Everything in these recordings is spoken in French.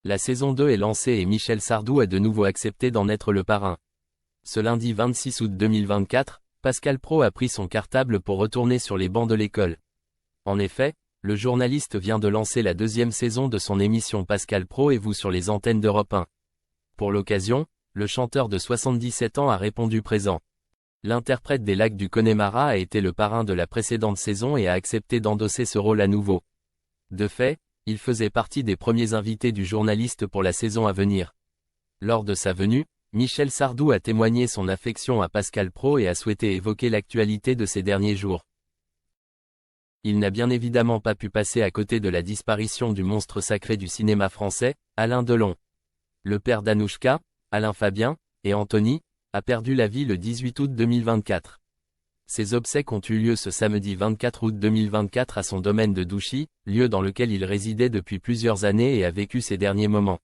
La saison 2 est lancée et Michel Sardou a de nouveau accepté d'en être le parrain. Ce lundi 26 août 2024, Pascal Praud a pris son cartable pour retourner sur les bancs de l'école. En effet, le journaliste vient de lancer la deuxième saison de son émission Pascal Praud et vous sur les antennes d'Europe 1. Pour l'occasion, le chanteur de 77 ans a répondu présent. L'interprète des Lacs du Connemara a été le parrain de la précédente saison et a accepté d'endosser ce rôle à nouveau. De fait, il faisait partie des premiers invités du journaliste pour la saison à venir. Lors de sa venue, Michel Sardou a témoigné son affection à Pascal Praud et a souhaité évoquer l'actualité de ces derniers jours. Il n'a bien évidemment pas pu passer à côté de la disparition du monstre sacré du cinéma français, Alain Delon. Le père d'Anouchka, Alain Fabien, et Anthony, a perdu la vie le 18 août 2024. Ses obsèques ont eu lieu ce samedi 24 août 2024 à son domaine de Douchy, lieu dans lequel il résidait depuis plusieurs années et a vécu ses derniers moments.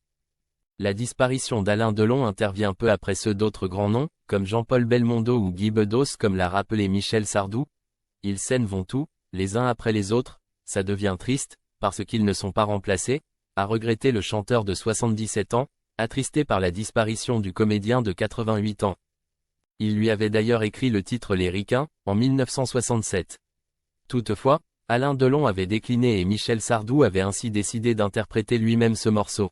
La disparition d'Alain Delon intervient peu après ceux d'autres grands noms, comme Jean-Paul Belmondo ou Guy Bedos comme l'a rappelé Michel Sardou. Ils s'en vont tous, les uns après les autres, ça devient triste, parce qu'ils ne sont pas remplacés, a regretté le chanteur de 77 ans, attristé par la disparition du comédien de 88 ans. Il lui avait d'ailleurs écrit le titre Les Ricains, en 1967. Toutefois, Alain Delon avait décliné et Michel Sardou avait ainsi décidé d'interpréter lui-même ce morceau.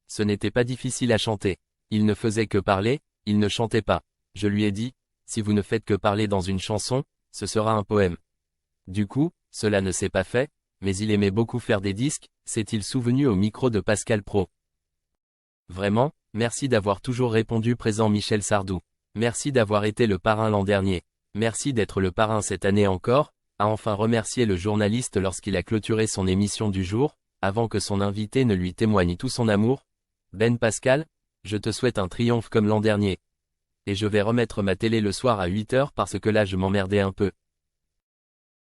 Ce n'était pas difficile à chanter. Il ne faisait que parler, il ne chantait pas. Je lui ai dit, si vous ne faites que parler dans une chanson, ce sera un poème. Du coup, cela ne s'est pas fait, mais il aimait beaucoup faire des disques, s'est-il souvenu au micro de Pascal Praud. Vraiment, merci d'avoir toujours répondu présent Michel Sardou. Merci d'avoir été le parrain l'an dernier. Merci d'être le parrain cette année encore, a enfin remercié le journaliste lorsqu'il a clôturé son émission du jour, avant que son invité ne lui témoigne tout son amour. Ben Pascal, je te souhaite un triomphe comme l'an dernier. Et je vais remettre ma télé le soir à 8h parce que là je m'emmerdais un peu.